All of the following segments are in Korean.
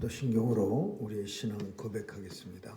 사도신경으로 우리의 신앙 고백하겠습니다.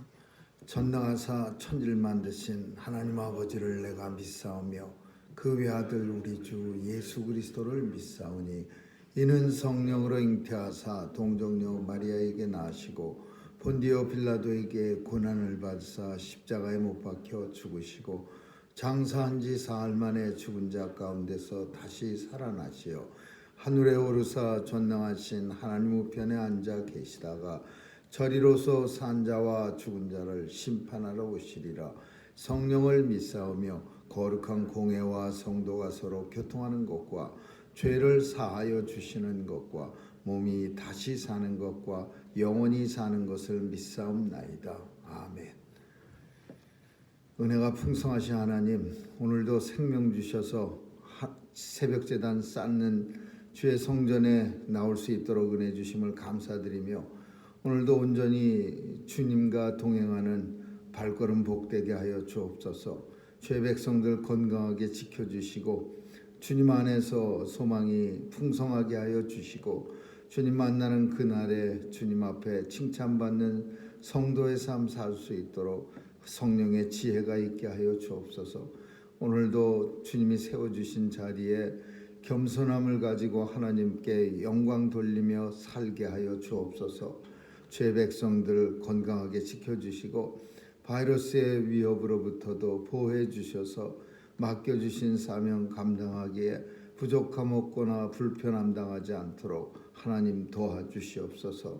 전능하사 천지를 만드신 하나님 아버지를 내가 믿사오며 그 외아들 우리 주 예수 그리스도를 믿사오니 이는 성령으로 잉태하사 동정녀 마리아에게 나시고 본디오 빌라도에게 고난을 받으사 십자가에 못 박혀 죽으시고 장사한 지 사흘 만에 죽은 자 가운데서 다시 살아나시어 하늘에 오르사 전능하신 하나님 우편에 앉아 계시다가 저리로서 산 자와 죽은 자를 심판하러 오시리라. 성령을 믿사오며 거룩한 공회와 성도가 서로 교통하는 것과 죄를 사하여 주시는 것과 몸이 다시 사는 것과 영원히 사는 것을 믿사옵나이다. 아멘. 은혜가 풍성하신 하나님, 오늘도 생명 주셔서 새벽제단 쌓는 주의 성전에 나올 수 있도록 은혜 주심을 감사드리며 오늘도 온전히 주님과 동행하는 발걸음 복되게 하여 주옵소서. 주의 백성들 건강하게 지켜주시고 주님 안에서 소망이 풍성하게 하여 주시고 주님 만나는 그날에 주님 앞에 칭찬받는 성도의 삶 살 수 있도록 성령의 지혜가 있게 하여 주옵소서. 오늘도 주님이 세워주신 자리에 겸손함을 가지고 하나님께 영광 돌리며 살게 하여 주옵소서. 주의 백성들 건강하게 지켜주시고 바이러스의 위협으로부터도 보호해 주셔서 맡겨주신 사명 감당하기에 부족함 없거나 불편함 당하지 않도록 하나님 도와주시옵소서.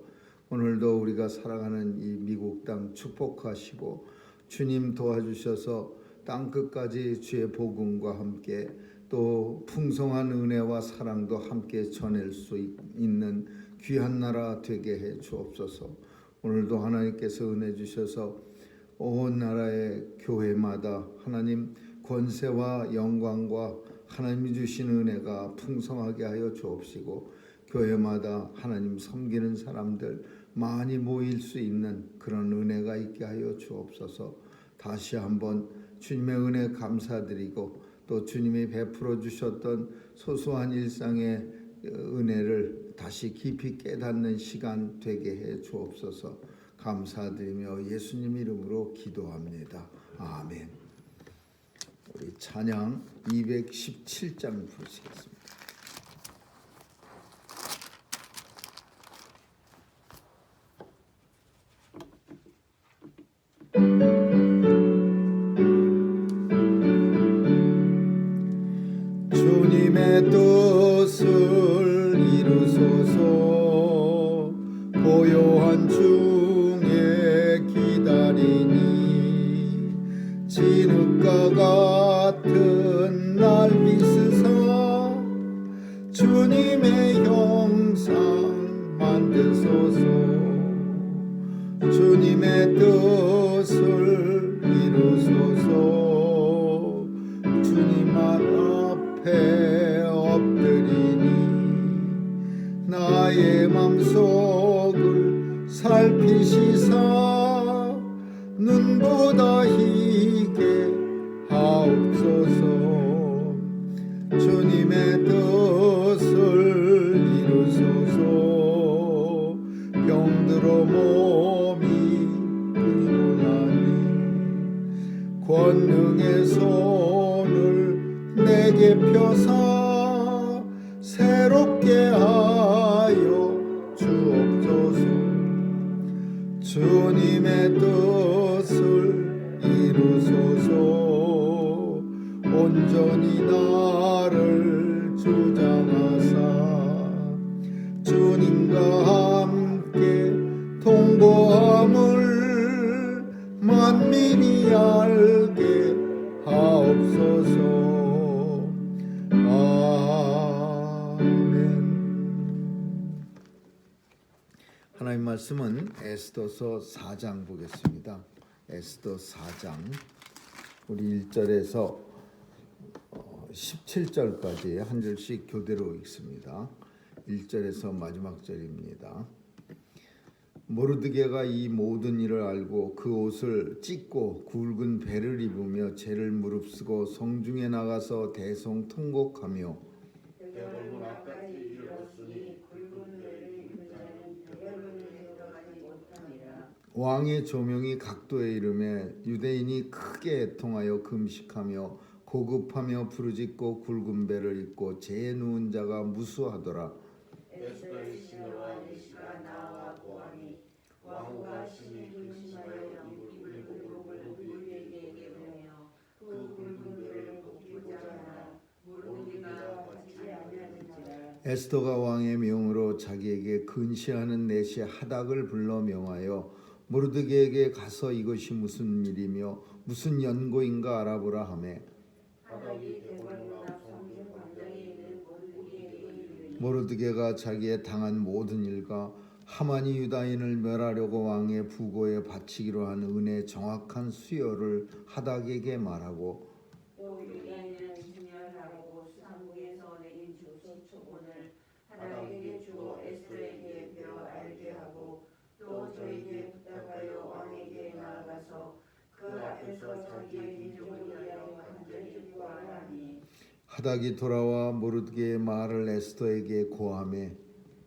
오늘도 우리가 살아가는 이 미국 땅 축복하시고 주님 도와주셔서 땅끝까지 주의 복음과 함께 또 풍성한 은혜와 사랑도 함께 전할 수 있는 귀한 나라 되게 해 주옵소서. 오늘도 하나님께서 은혜 주셔서 온 나라의 교회마다 하나님 권세와 영광과 하나님이 주신 은혜가 풍성하게 하여 주옵시고 교회마다 하나님 섬기는 사람들 많이 모일 수 있는 그런 은혜가 있게 하여 주옵소서. 다시 한번 주님의 은혜 감사드리고 또 주님이 베풀어 주셨던 소소한 일상의 은혜를 다시 깊이 깨닫는 시간 되게 해 주옵소서. 감사드리며 예수님 이름으로 기도합니다. 아멘. 우리 찬양 217장 부르시겠습니다. 주님의 뜻을 이루소서. 고요한 중에 기다리니 진흙과 같은 날 빗으사 주님의 형상 만드소서. 주님의 뜻을 이루소서. 주님 앞에 엎드리니 나의 맘속을 살피시사 눈보다 희게 하옵소서. 주님의 뜻을 이루소서. 병들어 몸이 피곤하니 권능의 손을 내게 펴사 새롭게 하여 주옵소서. 주님의 뜻을 이루소서. 온전히 나를 주장하사 주님과 함께 통보함을 만민이 알게 하옵소서. 하나님 말씀은 에스더서 4장 보겠습니다. 에스더 4장 우리 1절에서 17절까지 한 절씩 교대로 읽습니다. 1절에서 마지막 절입니다. 모르드게가 이 모든 일을 알고 그 옷을 찢고 굵은 배를 입으며 죄를 무릅쓰고 성중에 나가서 대성통곡하며 왕의 조명이 각도에 이르매 유대인이 크게 애통하여 금식하며 고급하며 부르짖고 굵은 배를 입고 재에 누운 자가 무수하더라. 에스더의 시녀와 니시가 나와 보아니 왕후가 심히 근심하여 입을 무릎을 모르드게에게 보내며 그 굵은 배를 벗기고자 하나 모르드게가 받지 아니하는지라. 에스더가 왕의 명으로 자기에게 근시하는 내시 하닥을 불러 명하여 모르드게에게 가서 이것이 무슨 일이며 무슨 연고인가 알아보라 하매 하닥이 대궐문 앞 성중 광장에 있는 모르드게에게 이르니 모르드게가 자기의 당한 모든 일과 하만이 유다인을 멸하려고 왕의 부고에 바치기로 한 은혜의 정확한 수여를 하닥에게 말하고 또 유다인은 증언하라고 수상국에서 내린 주소 초본을 하닥에게 주고 에스더에게 배워 알게 하고 또 저에게 부탁하여 왕에게 나아가서 그 앞에서 자기의 민족을 위하여 간절히 구하라니. 하닥이 돌아와 모르드게의 말을 에스더에게 고하매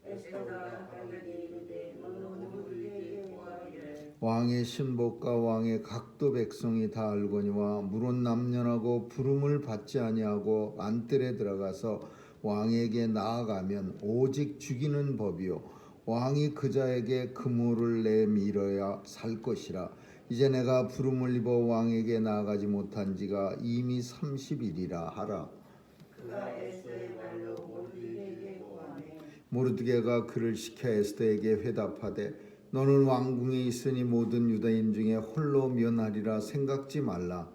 에스더가 하닥에게 이르되 너는 모르드게에게 구하기를 왕의 신복과 왕의 각도 백성이 다 알거니와 물론 남녀하고 부름을 받지 아니하고 안뜰에 들어가서 왕에게 나아가면 오직 죽이는 법이요 왕이 그자에게 그물을 내밀어야 살 것이라. 이제 내가 부름을 입어 왕에게 나아가지 못한 지가 이미 30일이라 하라. 그가 에스더의 말로 모르드게에게 구하매 모르드게가 그를 시켜 에스더에게 회답하되 너는 왕궁에 있으니 모든 유다인 중에 홀로 면하리라 생각지 말라.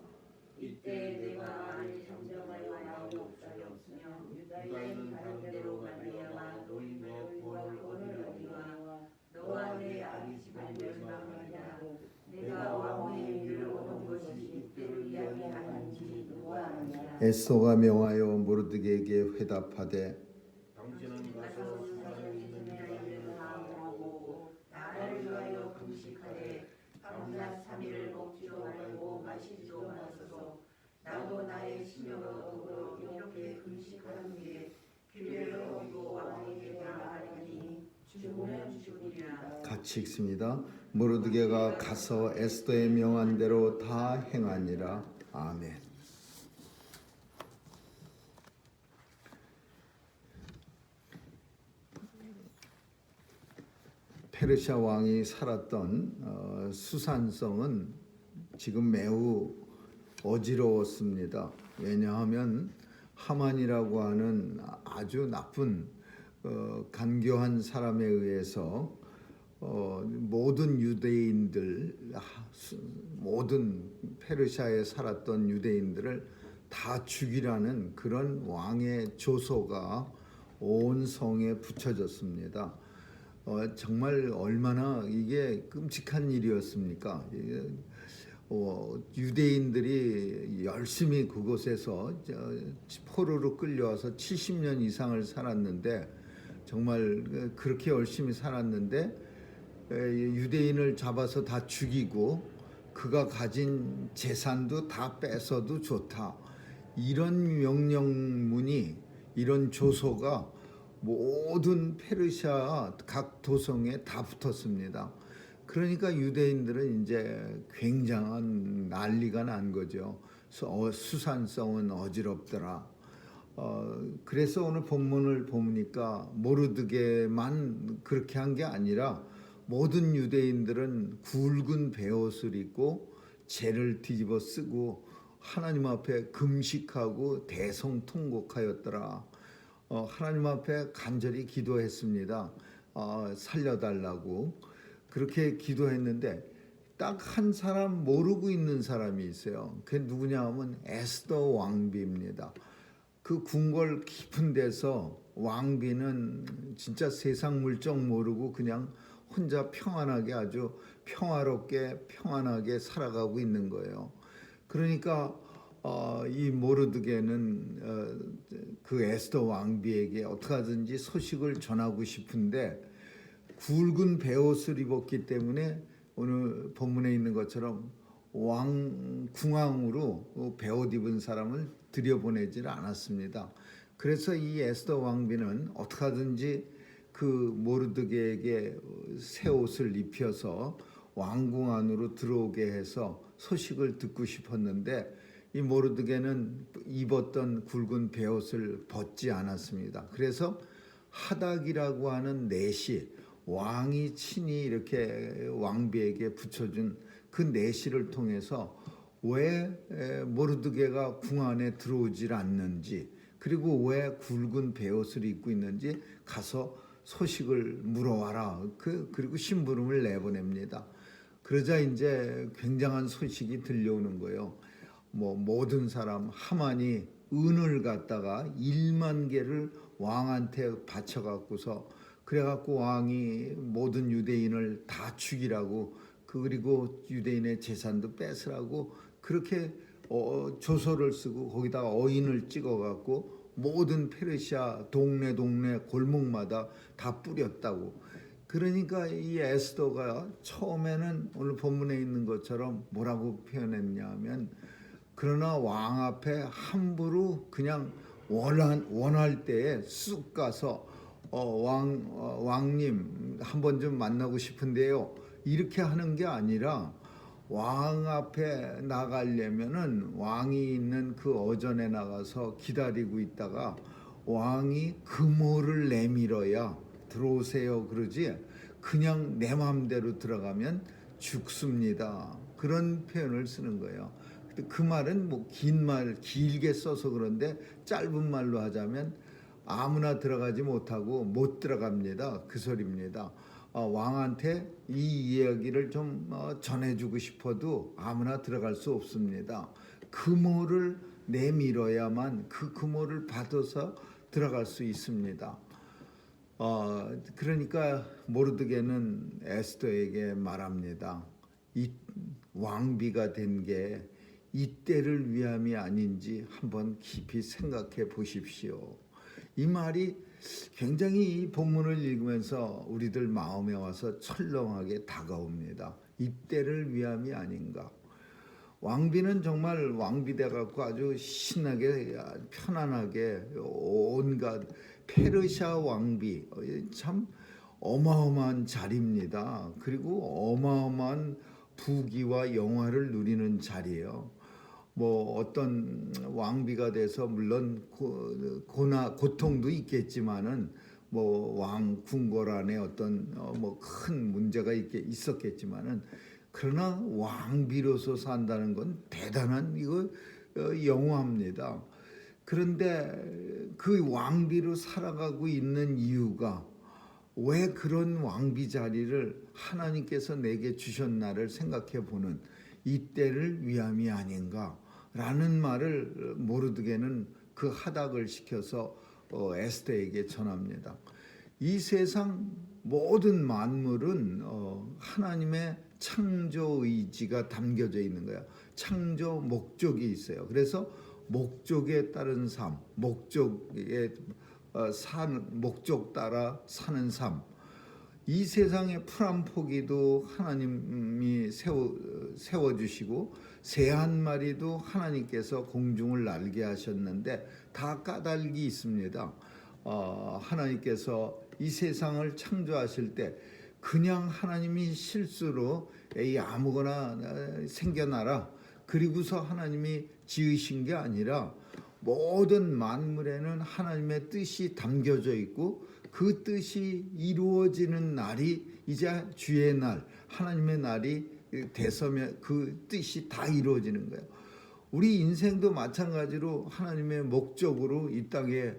이때 내가 아를 잠잠하여 나오는 옥살이 없으며 유다인은 다른 데로 말미암아 노임과 구원을 얻으려니와 너와 내 아비 집은 멸망하리라. 내가 왕의 위를 얻은 것이 이때를 이야기하는지 누가 아느냐. 에스더가 명하여 모르드게에게 회답하되 당신은 가서 수사를 있는 나이를 마음하고 나를 위하여 금식하되 밤낮 3일을 먹지도 말고 마시지도 마소서. 나도 나의 시녀와 더불어 이렇게 금식하는 뒤에 기회를 얻고 왕에게 나아가니 죽으면 죽으리라. 같이 읽습니다. 모르드게가 가서 에스더의 명한 대로 다 행하니라. 아멘. 페르시아 왕이 살았던 수산성은 지금 매우 어지러웠습니다. 왜냐하면 하만이라고 하는 아주 나쁜 간교한 사람에 의해서 모든 유대인들, 모든 페르시아에 살았던 유대인들을 다 죽이라는 그런 왕의 조서가 온 성에 붙여졌습니다. 정말 얼마나 이게 끔찍한 일이었습니까? 유대인들이 열심히 그곳에서 포로로 끌려와서 70년 이상을 살았는데 정말 그렇게 열심히 살았는데 유대인을 잡아서 다 죽이고 그가 가진 재산도 다 뺏어도 좋다. 이런 명령문이 이런 조서가 모든 페르시아 각 도성에 다 붙었습니다. 그러니까 유대인들은 이제 굉장한 난리가 난 거죠. 수산성은 어지럽더라. 그래서 오늘 본문을 보니까 모르드게만 그렇게 한 게 아니라 모든 유대인들은 굵은 베옷을 입고 재를 뒤집어 쓰고 하나님 앞에 금식하고 대성통곡하였더라. 하나님 앞에 간절히 기도했습니다. 살려달라고 그렇게 기도했는데 딱 한 사람 모르고 있는 사람이 있어요. 그게 누구냐 하면 에스더 왕비입니다. 그 궁궐 깊은 데서 왕비는 진짜 세상 물정 모르고 그냥 혼자 평안하게 아주 평화롭게 평안하게 살아가고 있는 거예요. 그러니까 이 모르드게는 그 에스더 왕비에게 어떻게 하든지 소식을 전하고 싶은데 굵은 베옷을 입었기 때문에 오늘 본문에 있는 것처럼 궁왕으로 베옷 입은 사람을 들여보내질 않았습니다. 그래서 이 에스더 왕비는 어떻게 하든지 그 모르드게에게 새 옷을 입혀서 왕궁 안으로 들어오게 해서 소식을 듣고 싶었는데 이 모르드게는 입었던 굵은 베옷을 벗지 않았습니다. 그래서 하닥이라고 하는 내시, 왕이 친히 이렇게 왕비에게 붙여준 그 내시를 통해서 왜 모르드게가 궁 안에 들어오질 않는지, 그리고 왜 굵은 베옷을 입고 있는지 가서 소식을 물어와라. 그리고 심부름을 내보냅니다. 그러자 이제 굉장한 소식이 들려오는 거예요. 모든 사람 하만이 은을 갖다가 1만 개를 왕한테 바쳐갖고서 그래갖고 왕이 모든 유대인을 다 죽이라고 그리고 유대인의 재산도 뺏으라고 그렇게 조서를 쓰고 거기다가 어인을 찍어갖고 모든 페르시아 동네 골목마다 다 뿌렸다고. 그러니까 이 에스더가 처음에는 오늘 본문에 있는 것처럼 뭐라고 표현했냐면 그러나 왕 앞에 함부로 그냥 원할 때에 쑥 가서 왕님 한 번 좀 만나고 싶은데요. 이렇게 하는 게 아니라 왕 앞에 나가려면은 왕이 있는 그 어전에 나가서 기다리고 있다가 왕이 금호를 내밀어야 들어오세요 그러지 그냥 내 마음대로 들어가면 죽습니다. 그런 표현을 쓰는 거예요. 그 말은 긴 말 길게 써서 그런데 짧은 말로 하자면 아무나 들어가지 못하고 못 들어갑니다. 그 소리입니다. 왕한테 이 이야기를 좀 전해주고 싶어도 아무나 들어갈 수 없습니다. 금호를 내밀어야만 그 금호를 받아서 들어갈 수 있습니다. 그러니까 모르드게는 에스더에게 말합니다. 이 왕비가 된 게 이때를 위함이 아닌지 한번 깊이 생각해 보십시오. 이 말이 굉장히 이 본문을 읽으면서 우리들 마음에 와서 철렁하게 다가옵니다. 이때를 위함이 아닌가. 왕비는 정말 왕비 돼갖고 아주 신나게 편안하게 온갖 페르시아 왕비 참 어마어마한 자리입니다. 그리고 어마어마한 부귀와 영화를 누리는 자리예요. 어떤 왕비가 돼서 물론 고통도 있겠지만은 왕 궁궐 안에 어떤 큰 문제가 있었겠지만은 그러나 왕비로서 산다는 건 대단한 영화입니다. 그런데 그 왕비로 살아가고 있는 이유가 왜 그런 왕비 자리를 하나님께서 내게 주셨나를 생각해 보는 이때를 위함이 아닌가라는 말을 모르드게는 그 하닥을 시켜서 에스더에게 전합니다. 이 세상 모든 만물은 하나님의 창조 의지가 담겨져 있는 거야. 창조 목적이 있어요. 그래서 목적에 따른 삶, 목적 따라 사는 삶. 이 세상의 풀 한 포기도 하나님이 세워주시고 새 한 마리도 하나님께서 공중을 날게 하셨는데 다 까닭이 있습니다. 하나님께서 이 세상을 창조하실 때 그냥 하나님이 실수로 아무거나 생겨나라 그리고서 하나님이 지으신 게 아니라 모든 만물에는 하나님의 뜻이 담겨져 있고 그 뜻이 이루어지는 날이 이제 주의 날, 하나님의 날이 되서면 그 뜻이 다 이루어지는 거예요. 우리 인생도 마찬가지로 하나님의 목적으로 이 땅에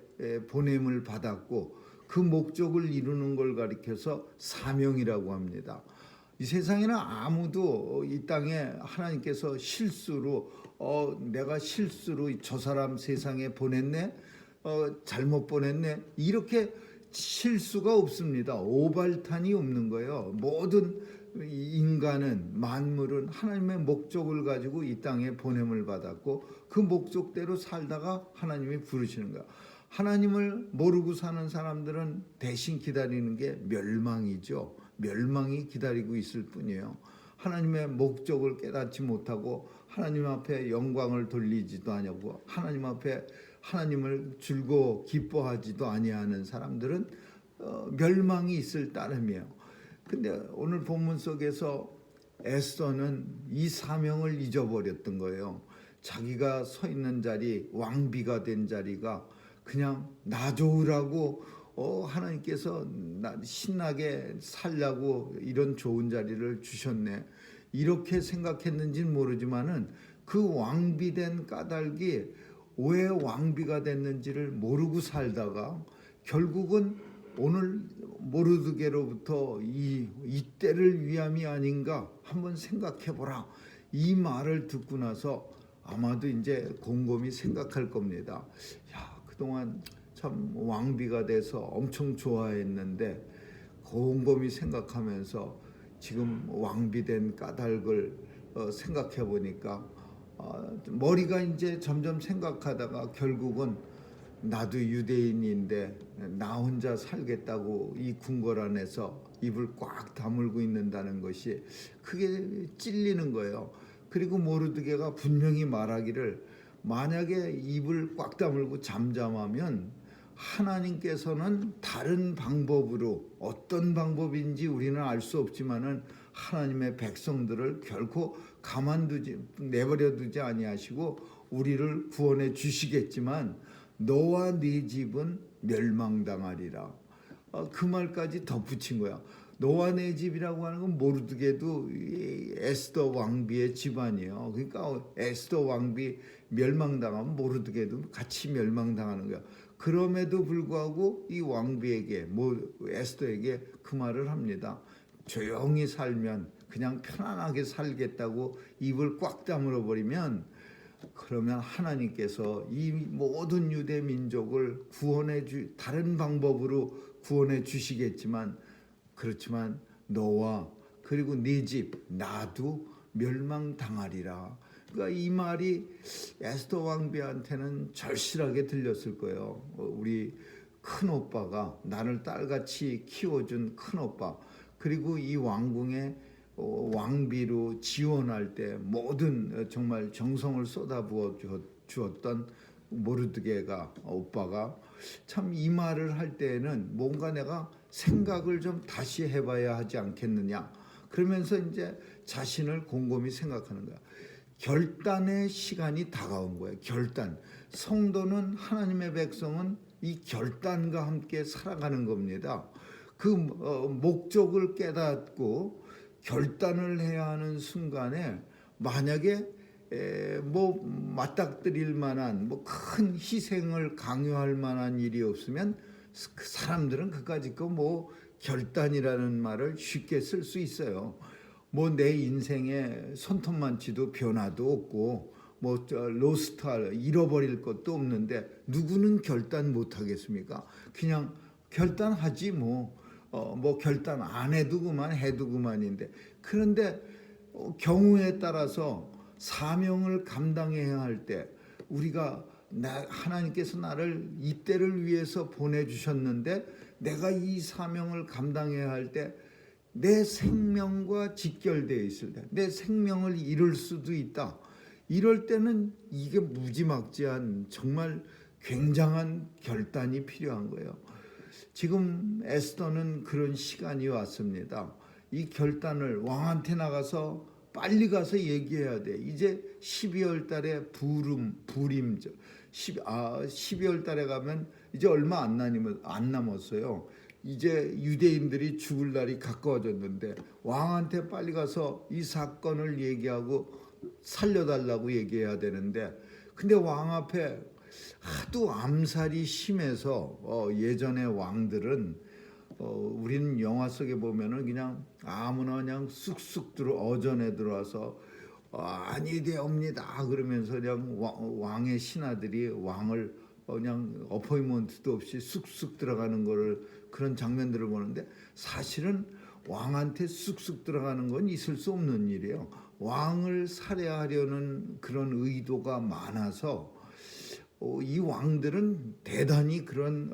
보냄을 받았고 그 목적을 이루는 걸 가리켜서 사명이라고 합니다. 이 세상에는 아무도 이 땅에 하나님께서 실수로 내가 실수로 저 사람 세상에 보냈네, 잘못 보냈네 이렇게 실수가 없습니다. 오발탄이 없는 거예요. 모든 인간은 만물은 하나님의 목적을 가지고 이 땅에 보냄을 받았고 그 목적대로 살다가 하나님이 부르시는 거예요. 하나님을 모르고 사는 사람들은 대신 기다리는 게 멸망이죠. 멸망이 기다리고 있을 뿐이에요. 하나님의 목적을 깨닫지 못하고 하나님 앞에 영광을 돌리지도 아니하고 하나님 앞에 하나님을 즐거워 기뻐하지도 아니하는 사람들은 멸망이 있을 따름이에요. 근데 오늘 본문 속에서 에스더는 이 사명을 잊어버렸던 거예요. 자기가 서 있는 자리, 왕비가 된 자리가 그냥 나 좋으라고 하나님께서 나 신나게 살라고 이런 좋은 자리를 주셨네, 이렇게 생각했는지는 모르지만은 그 왕비된 까닭이 왜 왕비가 됐는지를 모르고 살다가 결국은 오늘 모르드게로부터 이 때를 위함이 아닌가 한번 생각해 보라, 이 말을 듣고 나서 아마도 이제 곰곰이 생각할 겁니다. 야, 그동안 참 왕비가 돼서 엄청 좋아했는데 곰곰이 생각하면서 지금 왕비된 까닭을 생각해 보니까 머리가 이제 점점 생각하다가 결국은 나도 유대인인데 나 혼자 살겠다고 이 궁궐 안에서 입을 꽉 다물고 있는다는 것이 그게 찔리는 거예요. 그리고 모르드게가 분명히 말하기를 만약에 입을 꽉 다물고 잠잠하면 하나님께서는 다른 방법으로, 어떤 방법인지 우리는 알 수 없지만은 하나님의 백성들을 결코 내버려두지 아니하시고 우리를 구원해 주시겠지만 너와 네 집은 멸망당하리라. 그 말까지 덧붙인 거야. 너와 내 집이라고 하는 건 모르드게도 에스더 왕비의 집안이에요. 그러니까 에스더 왕비 멸망당하면 모르드게도 같이 멸망당하는 거야. 그럼에도 불구하고 이 왕비에게, 에스더에게 그 말을 합니다. 조용히 살면, 그냥 편안하게 살겠다고 입을 꽉 다물어 버리면, 그러면 하나님께서 이 모든 유대 민족을 다른 방법으로 구원해 주시겠지만, 그렇지만 너와 그리고 네 집, 나도 멸망당하리라. 그러니까 이 말이 에스더 왕비한테는 절실하게 들렸을 거예요. 우리 큰 오빠가, 나를 딸같이 키워준 큰 오빠, 그리고 이 왕궁에 왕비로 지원할 때 모든 정말 정성을 쏟아부어 주었던 모르드게가, 오빠가 참 이 말을 할 때에는 뭔가 내가 생각을 좀 다시 해봐야 하지 않겠느냐, 그러면서 이제 자신을 곰곰이 생각하는 거야. 결단의 시간이 다가온 거예요. 결단. 성도는, 하나님의 백성은 이 결단과 함께 살아가는 겁니다. 그 목적을 깨닫고 결단을 해야 하는 순간에 만약에 맞닥뜨릴 만한 큰 희생을 강요할 만한 일이 없으면 그 사람들은 그까짓 거 결단이라는 말을 쉽게 쓸 수 있어요. 내 인생에 손톱만치도 변화도 없고 로스트할, 잃어버릴 것도 없는데 누구는 결단 못 하겠습니까? 그냥 결단하지 결단 안 해도 그만, 해도 그만인데. 그런데 경우에 따라서 사명을 감당해야 할 때, 우리가 하나님께서 나를 이때를 위해서 보내주셨는데 내가 이 사명을 감당해야 할 때 내 생명과 직결되어 있을 때, 내 생명을 잃을 수도 있다. 이럴 때는 이게 무지막지한 정말 굉장한 결단이 필요한 거예요. 지금 에스더는 그런 시간이 왔습니다. 이 결단을, 왕한테 나가서 빨리 가서 얘기해야 돼. 이제 12월 달에 부림절, 12월 달에 가면 이제 얼마 안 남았어요. 이제 유대인들이 죽을 날이 가까워졌는데 왕한테 빨리 가서 이 사건을 얘기하고 살려달라고 얘기해야 되는데, 근데 왕 앞에 하도 암살이 심해서 예전의 왕들은 우리는 영화 속에 보면은 그냥 아무나 그냥 쑥쑥 어전에 들어와서 아니되옵니다 그러면서 그냥 왕의 신하들이 왕을 그냥 어포인먼트도 없이 쑥쑥 들어가는 거를, 그런 장면들을 보는데, 사실은 왕한테 쑥쑥 들어가는 건 있을 수 없는 일이에요. 왕을 살해하려는 그런 의도가 많아서 이 왕들은 대단히 그런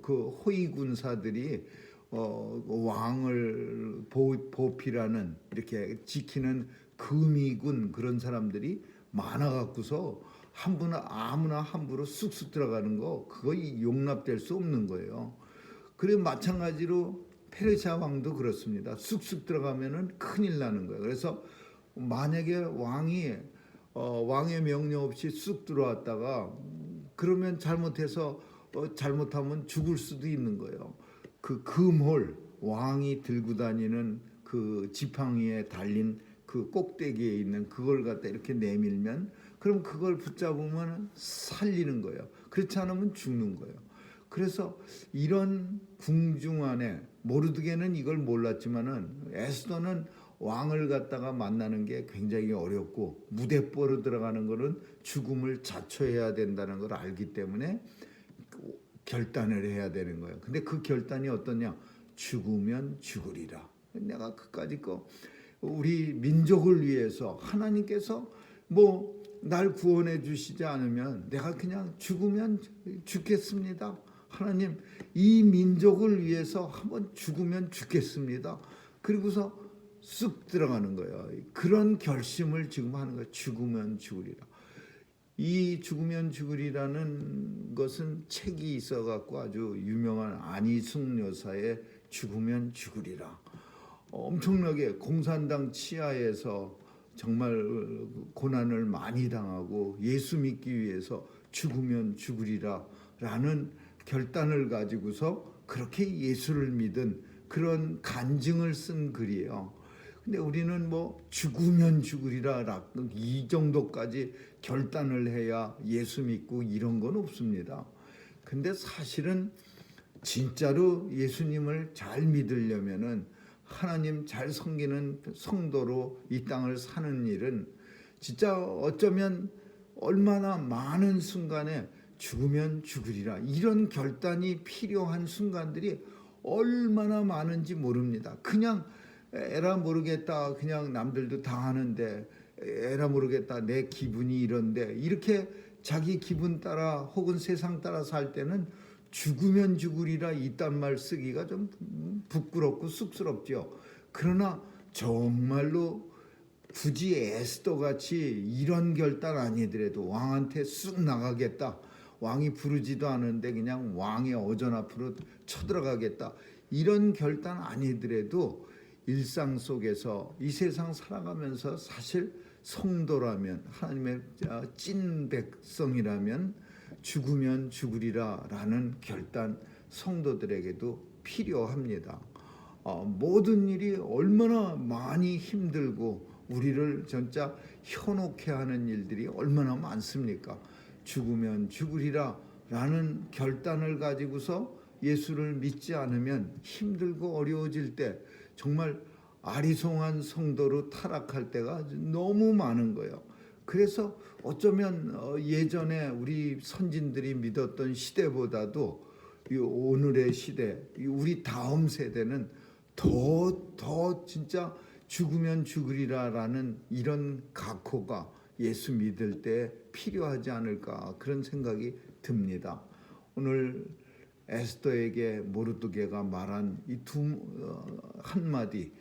그 호위 군사들이 왕을 보필하는, 이렇게 지키는 금이군, 그런 사람들이 많아갖고서 아무나 함부로 쑥쑥 들어가는 거, 그거 용납될 수 없는 거예요. 그리고 마찬가지로 페르시아 왕도 그렇습니다. 쑥쑥 들어가면은 큰일 나는 거예요. 그래서 만약에 왕의 명령 없이 쑥 들어왔다가 그러면 잘못하면 죽을 수도 있는 거예요. 그 금홀, 왕이 들고 다니는 그 지팡이에 달린 그 꼭대기에 있는 그걸 갖다 이렇게 내밀면 그럼 그걸 붙잡으면 살리는 거예요. 그렇지 않으면 죽는 거예요. 그래서 이런 궁중 안에 모르드게는 이걸 몰랐지만은 에스더는 왕을 갖다가 만나는 게 굉장히 어렵고 무대뽀로 들어가는 거는 죽음을 자초해야 된다는 걸 알기 때문에 결단을 해야 되는 거예요. 근데 그 결단이 어떠냐? 죽으면 죽으리라. 내가 그까짓 거 우리 민족을 위해서 하나님께서 뭐 날 구원해 주시지 않으면 내가 그냥 죽으면 죽겠습니다. 하나님 이 민족을 위해서 한번 죽으면 죽겠습니다. 그리고서 쑥 들어가는 거예요. 그런 결심을 지금 하는 거예요. 죽으면 죽으리라. 이 죽으면 죽으리라는 것은 책이 있어갖고 아주 유명한 안희숙 여사의 죽으면 죽으리라. 엄청나게 공산당 치하에서 정말 고난을 많이 당하고 예수 믿기 위해서 죽으면 죽으리라라는 결단을 가지고서 그렇게 예수를 믿은 그런 간증을 쓴 글이에요. 근데 우리는 뭐 죽으면 죽으리라 이 정도까지 결단을 해야 예수 믿고 이런 건 없습니다. 근데 사실은 진짜로 예수님을 잘 믿으려면은 하나님 잘 섬기는 성도로 이 땅을 사는 일은 진짜 어쩌면 얼마나 많은 순간에 죽으면 죽으리라 이런 결단이 필요한 순간들이 얼마나 많은지 모릅니다. 그냥 에라 모르겠다, 그냥 남들도 다 하는데 에라 모르겠다, 내 기분이 이런데 이렇게 자기 기분 따라 혹은 세상 따라 살 때는 죽으면 죽으리라 이딴 말 쓰기가 좀 부끄럽고 쑥스럽죠. 그러나 정말로 굳이 에스더 같이 이런 결단 아니더라도 왕한테 쑥 나가겠다, 왕이 부르지도 않은데 그냥 왕의 어전 앞으로 쳐들어가겠다, 이런 결단 아니더라도 일상 속에서 이 세상 살아가면서 사실 성도라면 하나님의 찐 백성이라면 죽으면 죽으리라라는 결단 성도들에게도 필요합니다. 모든 일이 얼마나 많이 힘들고 우리를 진짜 현혹해 하는 일들이 얼마나 많습니까? 죽으면 죽으리라라는 결단을 가지고서 예수를 믿지 않으면 힘들고 어려워질 때 정말 아리송한 성도로 타락할 때가 너무 많은 거예요. 그래서 어쩌면 예전에 우리 선진들이 믿었던 시대보다도 오늘의 시대, 우리 다음 세대는 더 진짜 죽으면 죽으리라라는 이런 각오가 예수 믿을 때 필요하지 않을까 그런 생각이 듭니다. 오늘 에스더에게 모르드게가 말한 이 한마디,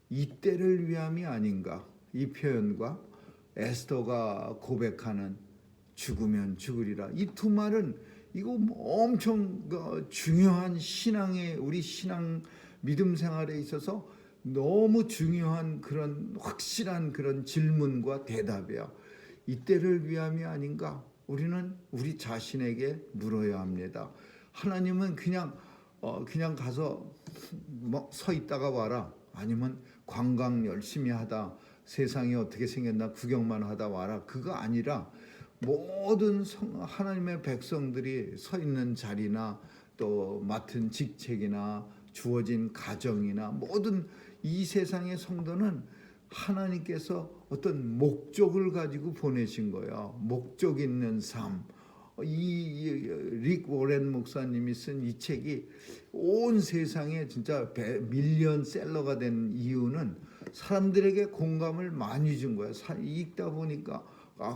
이때를 위함이 아닌가, 이 표현과 에스더가 고백하는 죽으면 죽으리라, 이 두 말은 이거 엄청 중요한 우리 신앙 믿음 생활에 있어서 너무 중요한 그런 확실한 그런 질문과 대답이야. 이때를 위함이 아닌가? 우리는 우리 자신에게 물어야 합니다. 하나님은 그냥 가서 서 있다가 와라, 아니면 관광 열심히 하다 세상이 어떻게 생겼나 구경만 하다 와라, 그거 아니라 모든 하나님의 백성들이 서 있는 자리나 또 맡은 직책이나 주어진 가정이나 모든 이 세상의 성도는 하나님께서 어떤 목적을 가지고 보내신 거예요. 목적 있는 삶. 릭 워렌 목사님이 쓴 이 책이 온 세상에 진짜 밀리언셀러가 된 이유는 사람들에게 공감을 많이 준 거야. 읽다 보니까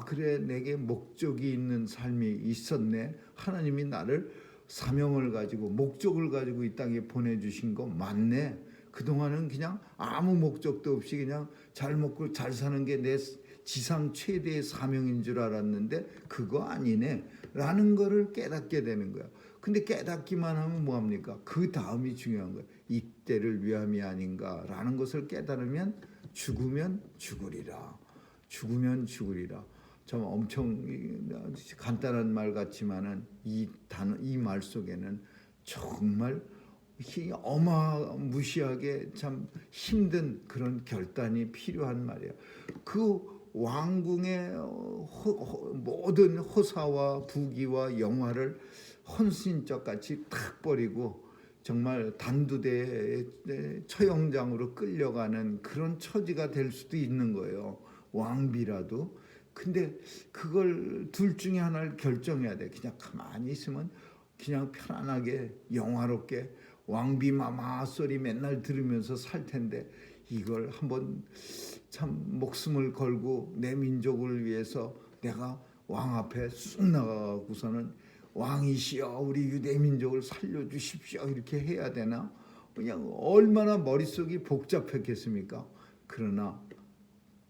그래, 내게 목적이 있는 삶이 있었네. 하나님이 나를 사명을 가지고 목적을 가지고 이 땅에 보내주신 거 맞네. 그동안은 그냥 아무 목적도 없이 그냥 잘 먹고 잘 사는 게 내 지상 최대의 사명인 줄 알았는데 그거 아니네 라는 거를 깨닫게 되는 거야. 근데 깨닫기만 하면 뭐합니까? 그 다음이 중요한 거야. 이때를 위함이 아닌가라는 것을 깨달으면 죽으면 죽으리라. 죽으면 죽으리라. 참 엄청 간단한 말 같지만은 이 말 속에는 정말 어마무시하게 참 힘든 그런 결단이 필요한 말이에요. 그 왕궁의 모든 호사와 부귀와 영화를 헌신적 같이 탁 버리고 정말 단두대의 처형장으로 끌려가는 그런 처지가 될 수도 있는 거예요. 왕비라도. 근데 그걸 둘 중에 하나를 결정해야 돼. 그냥 가만히 있으면 그냥 편안하게 영화롭게 왕비 마마 소리 맨날 들으면서 살 텐데 이걸 한번 참 목숨을 걸고 내 민족을 위해서 내가 왕 앞에 쑥 나가고서는 왕이시여 우리 유대 민족을 살려주십시오 이렇게 해야 되나? 그냥 얼마나 머릿속이 복잡했겠습니까? 그러나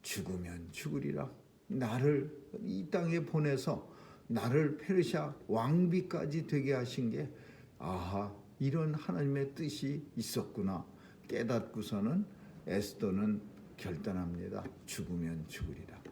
죽으면 죽으리라. 나를 이 땅에 보내서 나를 페르시아 왕비까지 되게 하신 게 아하 이런 하나님의 뜻이 있었구나 깨닫고서는 에스더는 결단합니다. 죽으면 죽으리라.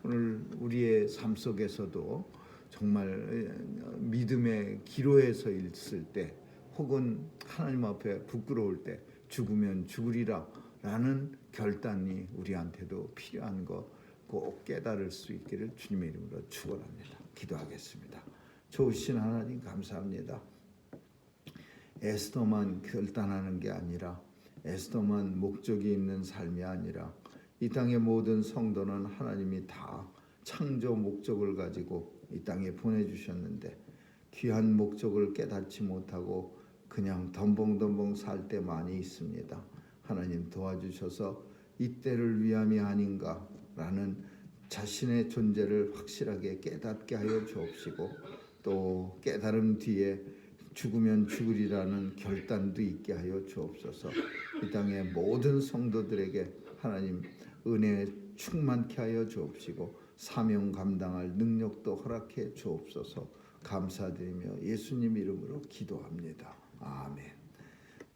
오늘 우리의 삶 속에서도 정말 믿음의 기로에서 있을 때 혹은 하나님 앞에 부끄러울 때 죽으면 죽으리라 라는 결단이 우리한테도 필요한 거 꼭 깨달을 수 있기를 주님의 이름으로 축원합니다. 기도하겠습니다. 좋으신 하나님 감사합니다. 에스더만 결단하는 게 아니라 에스더만 목적이 있는 삶이 아니라 이 땅의 모든 성도는 하나님이 다 창조 목적을 가지고 이 땅에 보내주셨는데 귀한 목적을 깨닫지 못하고 그냥 덤벙덤벙 살 때 많이 있습니다. 하나님 도와주셔서 이때를 위함이 아닌가라는 자신의 존재를 확실하게 깨닫게 하여 주옵시고 또 깨달음 뒤에 죽으면 죽으리라는 결단도 있게 하여 주옵소서. 이 땅의 모든 성도들에게 하나님 은혜 충만케 하여 주옵시고 사명 감당할 능력도 허락해 주옵소서. 감사드리며 예수님 이름으로 기도합니다. 아멘.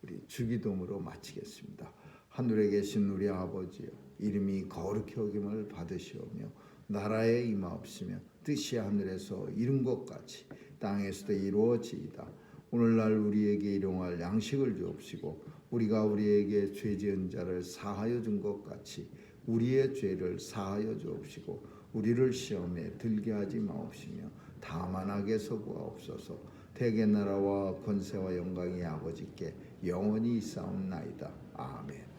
우리 주기도문으로 마치겠습니다. 하늘에 계신 우리 아버지여 이름이 거룩히 여김을 받으시오며 나라에 임하옵시며 뜻이 하늘에서 이룬 것 같이 땅에서도 이루어지이다. 오늘날 우리에게 일용할 양식을 주옵시고 우리가 우리에게 죄 지은 자를 사하여 준 것 같이 우리의 죄를 사하여 주옵시고 우리를 시험에 들게 하지 마옵시며 다만 악에서 구하옵소서. 대개 나라와 권세와 영광이 아버지께 영원히 있사옵나이다. 아멘.